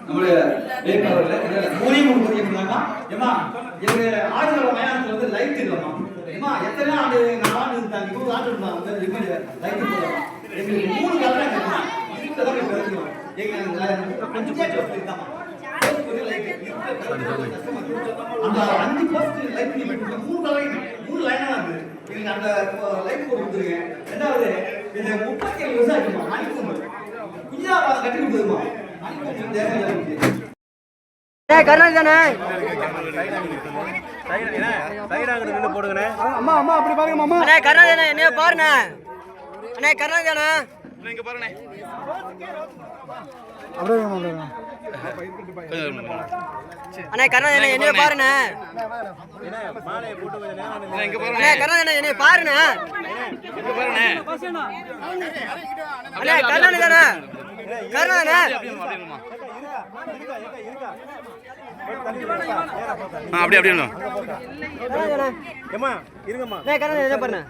நம்மளுடைய மூலியம் கொடுக்குறீங்களா ஏமா எங்களுடைய ஆடுகள மயானத்துல வந்து லைட் இல்லம்மா ஏமா எத்தனை ஆண்டு 4 ஆண்டு இருந்தாங்க 100 ஆண்டு இருந்தாங்க லைட் போடலாம் எங்களுக்கு 3 கலர் கேட்கலாம் இதுதான் பேசுறோம் எங்க கொஞ்சம் பேசுறோம் அந்த 5 போஸ்ட் லைட் லிமிட் 3 கலர் 3 லைனா இருக்கு நீங்க அந்த லைட் போட்டு கொடுத்துருங்க ரெண்டாவது இந்த 37 வருஷம் ஆகுமா மணிக்கு குஞ்சா கட்டி கொடுத்துருமா அம்மா அம்மா அப்படி பாருங்க மாமா அண்ணே கருணாதேனா என்ன பாருண்ணே அண்ணே கருணாதேனா இங்க பாருண்ணே அப்படியே அண்ணே கருணாதேனா என்ன பாருண்ணே அண்ணே கருணாதேனா என்ன பாருண்ணே அண்ணே கருணாதேனா கருணாதேனா அப்படியே அப்படியே ஏமா இருங்கம்மா அண்ணே கருணாதேனா என்ன பாருண்ணே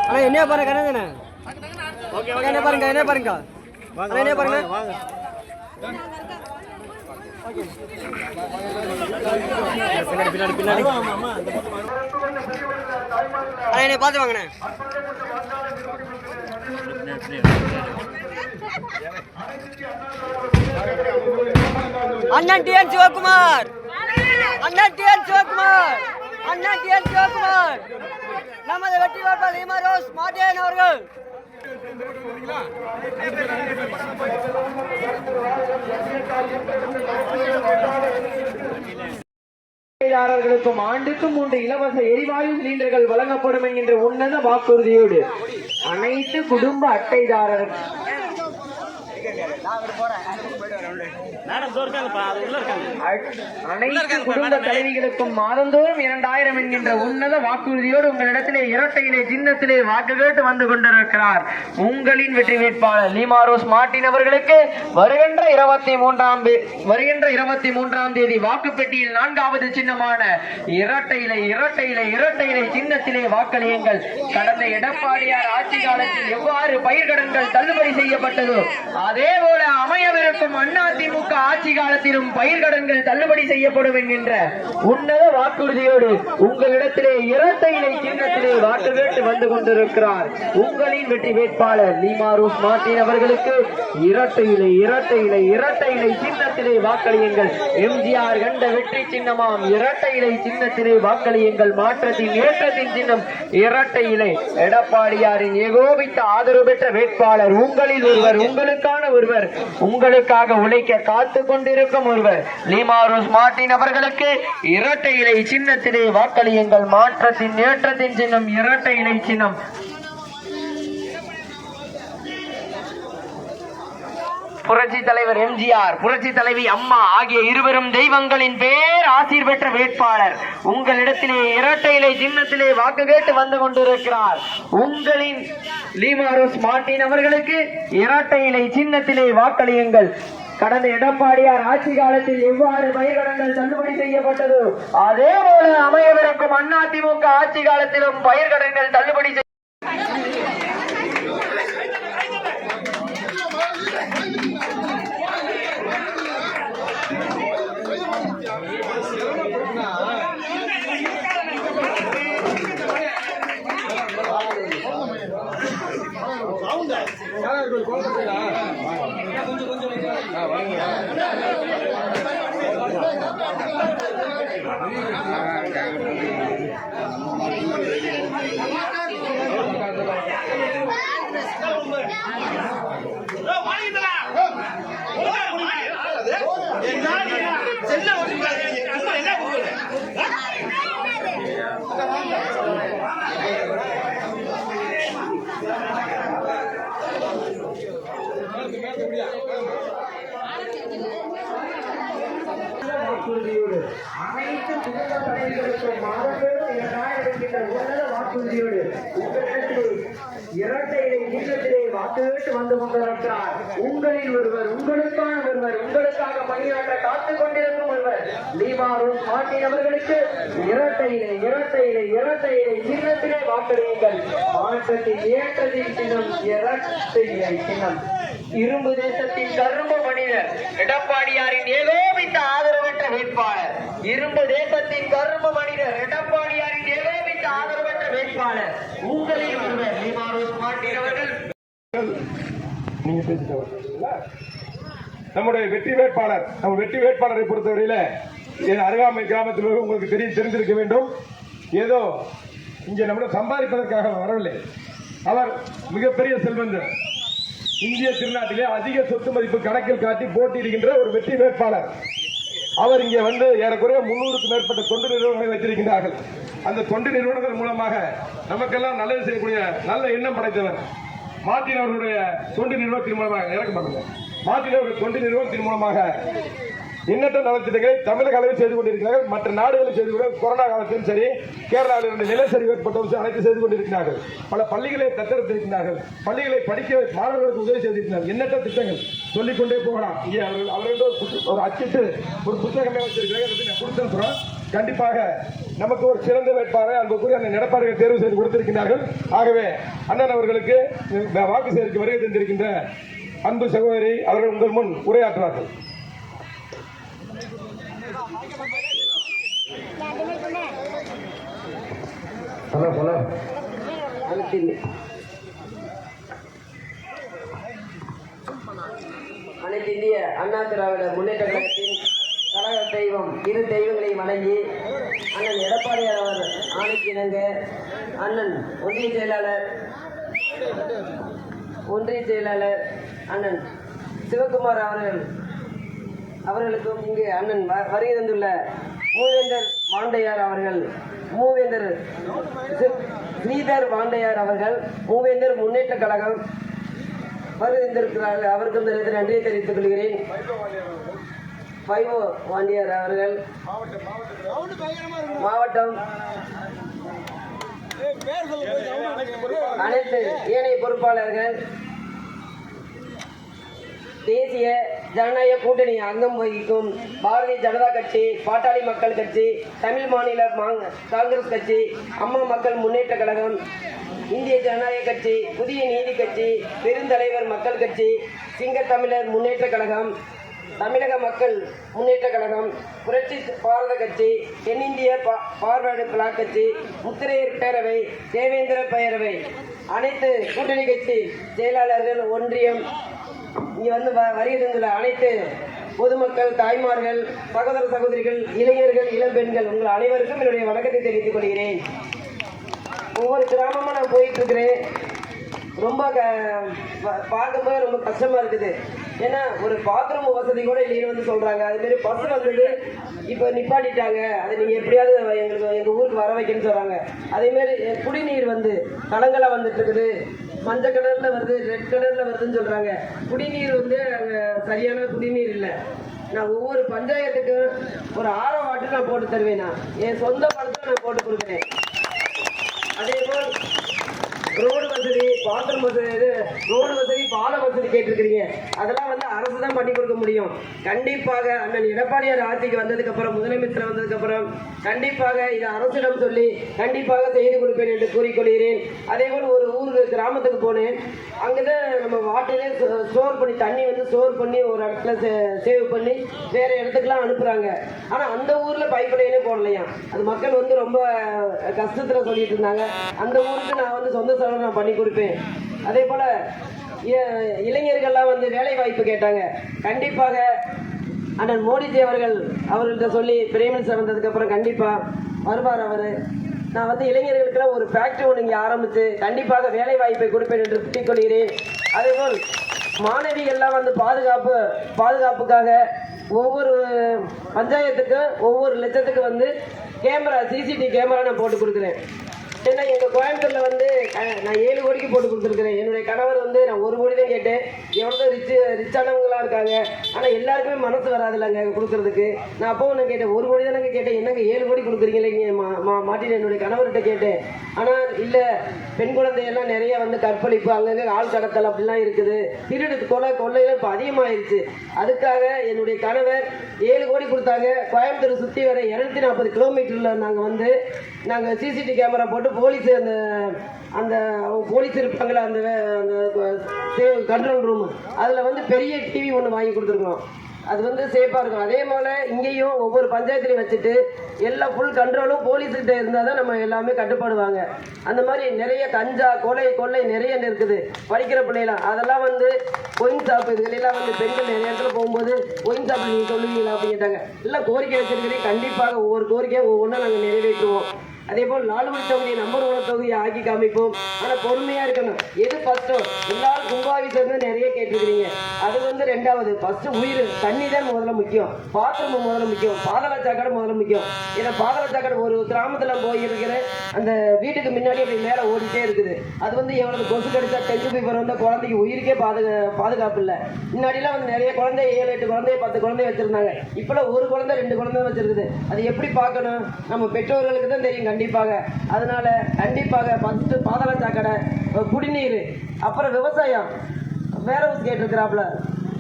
அண்ணா என்ன பாருங்க கண்ணா ஓகே ஓகே என்ன பாருங்க என்ன பாருங்க வாங்க என்ன பாருங்க வாங்க ஓகே பின்னாடி பின்னாடி அண்ணா என்ன பாத்து வாங்கண்ணே அண்ணன் டிஎன் சிவகுமார் அண்ணன் டிஎன் சிவகுமார் அண்ணன் டிஎன் சிவகுமார் நமது வெற்றி வேட்பாளர் லிமாரோஸ் மார்ட்டின் அவர்கள் க்கும் ஆண்டுக்கு 3 இலவச எரிவாயு சிலிண்டர்கள் வழங்கப்படும் என்கின்ற உன்னத வாக்குறுதியோடு அனைத்து குடும்ப அட்டைதாரர்கள் அனைத்து குடும்ப தலைவிகளுக்கும் மாதந்தோறும் 2000 என்கின்ற உன்னத வாக்குறுதியோடு உங்களிடத்திலே இரட்டையிலே சின்னத்திலே வாக்கு கேட்டு வந்து கொண்டிருக்கிறார் உங்களின் வெற்றி வேட்பாளர் லிமாரோஸ் மார்ட்டின் அவர்களுக்கு வருகின்ற 23ஆம் தேதி வாக்குப்பெட்டியில் 4வது சின்னமான இரட்டையிலே சின்னத்திலே வாக்களியுங்கள். கடந்த எடப்பாடியார் ஆட்சி காலத்தில் எவ்வாறு பயிர்கடன்கள் தள்ளுபடி செய்யப்பட்டதோ அதே போல அமையவிருக்கும் அதிமுக ஆட்சி காலத்திலும் பயிர்கடன்கள் தள்ளுபடி செய்யப்படும் என்கின்ற உன்னத வாக்குறுதியோடு உங்களிடத்திலே இரட்டையிலை சின்னத்திலே வாக்கு கேட்டு வந்து கொண்டிருக்கிறார் உங்களின் வெற்றி வேட்பாளர் லிமாரோஸ் மார்ட்டின் அவர்களுக்கு இரட்டையிலை சின்னத்திலே வாக்களியுங்கள். எம்ஜிஆர் கண்ட வெற்றி சின்னமாம் இரட்டையிலை சின்னத்திலே வாக்களியுங்கள். மாற்றத்தின் ஏற்றத்தின் சின்னம் இரட்டையிலை. எடப்பாடியாரின் ஏகோபித்த ஆதரவு பெற்ற வேட்பாளர் உங்களில் ஒருவர், உங்களுக்கான ஒருவர், உங்களுக்காக உழைக்க காத்து கொண்டிருக்கும் ஒருவர் லிமாரோஸ் மார்ட்டின் அவர்களுக்கு இரட்டை இலை சின்னத்திலே வாக்களியுங்கள். மாற்றத்தின் ஏற்றத்தின் சின்னம் இரட்டை இலை சின்னம். புரட்சி தலைவர் எம்ஜிஆர், புரட்சி தலைவி அம்மா ஆகிய இருவரும் தெய்வங்களின் பேர் ஆசீர் பெற்ற வேட்பாளர் உங்களிடத்திலே இரட்டை இலை சின்னத்திலே வாக்கு கேட்டு வந்து கொண்டிருக்கிறார் உங்களின் லிமாரோஸ் மார்ட்டின் அவர்களுக்கு இரட்டை இலை சின்னத்திலே வாக்களியுங்கள். கடந்த எடப்பாடியார் ஆட்சி காலத்தில் எவ்வாறு பயிர்கடன்கள் தள்ளுபடி செய்யப்பட்டதோ அதே போல அமையவிருக்கும் அதிமுக ஆட்சி காலத்திலும் பயிர்கடன்கள் தள்ளுபடி அனைத்து குடும்ப தலைவர்களுக்கும் மாதந்தோறும் 2000 என்கின்ற உன்னத வாக்குறுதியோடு இரட்டை இலை சின்னத்திலே வாக்கு கேட்டு வந்து கொண்டிருக்கிறார் உங்களில் ஒருவர், உங்களுக்கான ஒருவர், உங்களுக்காக பணியாற்ற காத்துக் கொண்டிருக்கும் ஒருவர் லீமாரும் மாட்டின் அவர்களுக்கு இரட்டை சின்னத்திலே வாக்களியுங்கள். மாற்றத்தின் ஏற்றத்தின் சின்னம் இரட்டை சின்னம். இரும்பு தேசத்தின் கரும்பு மனிதர் எடப்பாடியாரின் ஏகோபித்த ஆதரவற்ற வேட்பாளர். இரும்பு தேசத்தின் கரும்பு மனிதர் எடப்பாடியாரின் ஏகோபித்த ஆதரவற்ற வேட்பாளர் உங்களில் ஒருவர் லீமாரும் மாட்டின் அவர்கள். நீங்க பேசிட்டு நம்முடைய வெற்றி வேட்பாளரை பொறுத்தவரையில அருகாமை கிராமத்தில் உங்களுக்கு தெரிந்திருக்க வேண்டும். ஏதோ இங்கே நம்முடைய சம்பாதிப்பதற்காக வரவில்லை. அவர் மிகப்பெரிய செல்வந்தர். இந்திய திருநாட்டிலே அதிக சொத்து மதிப்பு கணக்கில் காட்டி போட்டியிடுகின்ற ஒரு வெற்றி வேட்பாளர். அவர் இங்கே வந்து ஏறக்குறைய 300க்கும் மேற்பட்ட தொண்டு நிறுவனங்களை வைத்திருக்கிறார்கள். அந்த தொண்டு நிறுவனங்கள் மூலமாக நமக்கெல்லாம் நல்லது செய்யக்கூடிய நல்ல எண்ணம் படைத்தவர். மார்ட்டின் அவர்களுடைய தொண்டு நிறுவனத்தின் மூலமாக எண்ணற்ற நலத்திட்டங்களை தமிழக அளவில் செய்து கொண்டிருக்கிறார்கள். மற்ற நாடுகளில் செய்து கொண்டு கொரோனா காலத்திலும் சரி, கேரளாவில் இருந்து நிலச்சரிவு ஏற்பட்ட அனைத்து செய்து கொண்டிருக்கிறார்கள். பல பள்ளிகளை தத்தெடுத்திருக்கிறார்கள். பள்ளிகளை படிக்க மாணவர்களுக்கு உதவி செய்திருக்கிறார்கள். எண்ணற்ற திட்டங்கள் சொல்லிக்கொண்டே போகலாம். இங்கே அவர்கள் ஒரு அச்சிட்டு ஒரு புத்தகமே வச்சிருக்கிறார்கள். கொடுத்திருக்கிறோம். கண்டிப்பாக நமக்கு ஒரு சிறந்த வேட்பாளரை அன்புக்குரிய அந்த எடப்பாடியை தேர்வு செய்து கொடுத்திருக்கிறார்கள். ஆகவே அண்ணன் அவர்களுக்கு வாக்கு சேகரிக்க வருகை தந்திருக்கின்ற அன்பு சகோதரி அவர்கள் உங்கள் முன் உரையாற்றுவார்கள். அனைத்து இந்திய அண்ணா திராவிட முன்னேற்ற கழகத்தின் கழக தெய்வம் இரு தெய்வங்களை வணங்கி அண்ணன் எடப்பாடியார் அவர் ஆணைக்கு இணங்க அண்ணன் ஒன்றிய செயலாளர் அண்ணன் சிவகுமார் அவர்களுக்கும் இங்கு அண்ணன் வருகை தந்துள்ள மூவேந்தர் வாண்டையார் அவர்கள், மூவேந்தர் ஸ்ரீதர் வாண்டையார் அவர்கள் மூவேந்தர் முன்னேற்ற கழகம் வருகின்றிருக்கிறார்கள். அவருக்கு இந்த நேரத்தில் நன்றியை தெரிவித்துக் கொள்கிறேன். வைவோ வாண்டியார் அவர்கள் மாவட்டம் அனைத்து ஏனைய பொறுப்பாளர்கள், தேசிய ஜனநாயக கூட்டணி அங்கம் வகிக்கும் பாரதிய ஜனதா கட்சி, பாட்டாளி மக்கள் கட்சி, தமிழ் மாநில காங்கிரஸ் கட்சி, அம்மா மக்கள் முன்னேற்ற கழகம், இந்திய ஜனநாயக கட்சி, புதிய நீதி கட்சி, பெருந்தலைவர் மக்கள் கட்சி, சிங்க தமிழர் முன்னேற்ற கழகம், தமிழக மக்கள் முன்னேற்ற கழகம், புரட்சி பாரத கட்சி, தென்னிந்திய பார்வர்டு பிளாக் கட்சி, முத்திரையர் பேரவை, தேவேந்திர பேரவை, அனைத்து கூட்டணி கட்சி செயலாளர்கள், ஒன்றியம், இங்கே வந்து வருகை தந்துள்ள அனைத்து பொதுமக்கள், தாய்மார்கள், சகோதர சகோதரிகள், இளைஞர்கள், இளம்பெண்கள், உங்கள் அனைவருக்கும் என்னுடைய வணக்கத்தை தெரிவித்துக் கொள்கிறேன். ஒவ்வொரு கிராமமும் நான் போயிட்டு இருக்கிறேன். ரொம்ப பார்க்கும்போது ரொம்ப கஷ்டமா இருக்குது. ஏன்னா ஒரு பாத்ரூம் வசதி கூட இல்லைன்னு வந்து சொல்றாங்க. அதுமாரி பஸ் வந்தது இப்போ நிப்பாட்டிட்டாங்க. அதை நீங்க எப்படியாவது எங்க ஊருக்கு வர வைக்கணும்னு சொல்றாங்க. அதேமாரி குடிநீர் வந்து கலங்கலா வந்துட்டு இருக்குது. மஞ்சள் கலர்ல வருது, ரெட் கலர்ல வருதுன்னு சொல்றாங்க. குடிநீர் வந்து அங்கே சரியான குடிநீர் இல்லை. நான் ஒவ்வொரு பஞ்சாயத்துக்கும் ஒரு ஆரோ வாட்டர் நான் போட்டு தருவேன். நான் என் சொந்த பணத்தை நான் போட்டு கொடுக்குறேன். அதேபோல் ரோடு வசதி, பாத்ரூம் வசதி, ரோடு வசதி, பால வசதி கேட்டிருக்கிறீங்க. அதெல்லாம் வந்து அரசு தான் பண்ணி கொடுக்க முடியும். கண்டிப்பாக அண்ணன் எடப்பாடியார் ஆட்சிக்கு வந்ததுக்கு அப்புறம், முதலமைச்சர் வந்ததுக்கு அப்புறம் கண்டிப்பாக இதை அரசிடம் சொல்லி கண்டிப்பாக செய்து கொடுப்பேன் என்று கூறிக்கொள்கிறேன். அதே போல் ஒரு ஊருக்கு கிராமத்துக்கு போனேன். அங்கதான் நம்ம வாட்டரே ஸ்டோர் பண்ணி, தண்ணி வந்து ஸ்டோர் பண்ணி ஒரு இடத்துல சேவ் பண்ணி வேற இடத்துக்குலாம் அனுப்புறாங்க. ஆனா அந்த ஊர்ல பைப் லைனே போடலையா. அது மக்கள் வந்து ரொம்ப கஷ்டத்துல சொல்லிட்டு இருந்தாங்க. அந்த ஊருக்கு நான் வந்து சொந்த செலவு நான் பண்ணி கொடுப்பேன். அதே போல இளைஞர்கள்லாம் வந்து வேலை வாய்ப்பு கேட்டாங்க. கண்டிப்பாக அண்ணன் மோடிஜி அவர்கள்ட்ட சொல்லி பிரைம் மினிஸ்டர் வந்ததுக்கு அப்புறம் கண்டிப்பா வருவார் அவரு. நான் வந்து இளைஞர்களுக்கெல்லாம் ஒரு ஃபேக்டரி ஒன்று இங்கே ஆரம்பித்து கண்டிப்பாக வேலை வாய்ப்பை கொடுப்பேன் என்று கூறிக்கொள்கிறேன். அதேபோல் மாணவிகள்லாம் வந்து பாதுகாப்புக்காக ஒவ்வொரு பஞ்சாயத்துக்கும் ஒவ்வொரு லட்சத்துக்கு வந்து கேமரா, சிசிடிவி கேமரா நான் போட்டு கொடுக்குறேன். ஏன்னா எங்கள் கோயம்புத்தூரில் வந்து நான் 7 கோடிக்கு போட்டு கொடுத்துருக்குறேன். என்னுடைய கணவர் வந்து நான் 1 கோடி தான் கேட்டேன். எவ்வளோ ரிச்சானவங்களாக இருக்காங்க. ஆனால் எல்லாருக்குமே மனசு வராதுல்லங்க கொடுக்குறதுக்கு. நான் அப்போ நான் கேட்டேன், 1 கோடி தானே கேட்டேன், என்னங்க 7 கோடி கொடுக்குறீங்களே மாட்டின்னு என்னுடைய கணவர்கிட்ட கேட்டேன். ஆனால் இல்லை பெண் குழந்தையெல்லாம் நிறைய வந்து கற்பழிப்பு அங்கங்கே ஆள் கடத்தல் அப்படிலாம் இருக்குது, திருடு கொள்ளைகள் இப்போ அதிகமாகிடுச்சு. அதுக்காக என்னுடைய கணவர் 7 கோடி கொடுத்தாங்க. கோயம்புத்தூர் சுற்றி வர 240 கிலோமீட்டரில் நாங்கள் சிசிடிவி கேமரா போட்டு போலீஸ் அந்த போலீஸ் இருப்பாங்களே அந்த கண்ட்ரோல் ரூம் அதில் பெரிய டிவி ஒன்று வாங்கி கொடுத்துருக்கோம். அது சேஃபாக இருக்கும். அதே போல் இங்கேயும் ஒவ்வொரு பஞ்சாயத்துலையும் வச்சுட்டு எல்லா ஃபுல் கண்ட்ரோலும் போலீஸ்கிட்ட இருந்தால் தான் நம்ம எல்லாமே கட்டுப்பாடுவாங்க. அந்த மாதிரி நிறைய கஞ்சா கொள்ளை நிறைய இருக்குது. படிக்கிற பிள்ளைலாம் அதெல்லாம் ஒயின் ஷாப் இதுகளெல்லாம் பெண்கள் நிறைய இடத்துல போகும்போது ஒயின் ஷாப் நீங்கள் சொல்லுவீங்களா அப்படின்னு கேட்டாங்க. எல்லாம் கோரிக்கை வச்சிருக்கிறேன். கண்டிப்பாக ஒவ்வொரு கோரிக்கையை ஒவ்வொன்றா நாங்கள் நிறைவேற்றுவோம். அதே போல் லால்குடி தொகுதியை நம்பர் 1 தொகுதியை ஆக்கி காமிப்போம். ஆனால் பொறுமையாக இருக்கணும். எது ஃபஸ்ட்டோ எல்லாரும் கும்பாபிஷேகம் நிறைய கேட்டிருக்கிறீங்க. அது ரெண்டாவது. ஃபஸ்ட்டு உயிர் தண்ணி தான் முதல்ல முக்கியம். பாத்ரூம் முதல்ல முக்கியம். பாதாள சாக்கடை முதல்ல முக்கியம். ஏன்னா பாதாள சாக்கடை ஒரு கிராமத்தில் போய் இருக்கிற அந்த வீட்டுக்கு முன்னாடி அப்படி மேலே ஓடிட்டே இருக்குது. அது எவ்வளவு கொசு கடிச்சா டெங்கு ஃபீவர் குழந்தைக்கு உயிருக்கே பாதுகாப்பு இல்லை. முன்னாடிலாம் நிறைய குழந்தை 7-8 குழந்தை 10 குழந்தை வச்சிருந்தாங்க. இப்போலாம் 1 குழந்தை 2 குழந்தை வச்சிருக்குது. அது எப்படி பார்க்கணும் நம்ம பெற்றோர்களுக்கு தான் தெரியும். கண்டிப்பாக அதனால கண்டிப்பாக ஃபர்ஸ்ட் பாதாள சாக்கடை, குடிநீர், அப்புறம் விவசாயம், வேற ஹவுஸ் கேட்டிருக்கிறாப்புல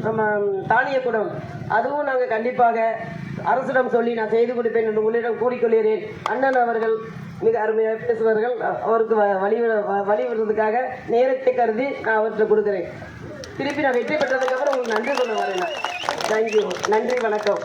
நம்ம தானிய குடம், அதுவும் நாங்கள் கண்டிப்பாக அரசிடம் சொல்லி நான் செய்து கொடுப்பேன் என்று உங்களிடம் கூறிக்கொள்கிறேன். அண்ணன் அவர்கள் மிக அருமையாக பேசுவார்கள். அவருக்கு வழிவிடுறதுக்காக நேரத்தை கருதி நான் அவர்கிட்ட கொடுக்குறேன். திருப்பி நான் வெற்றி பெற்றதுக்கப்புறம் உங்களுக்கு நன்றி சொல்ல வரேன். தேங்க்யூ. நன்றி, வணக்கம்.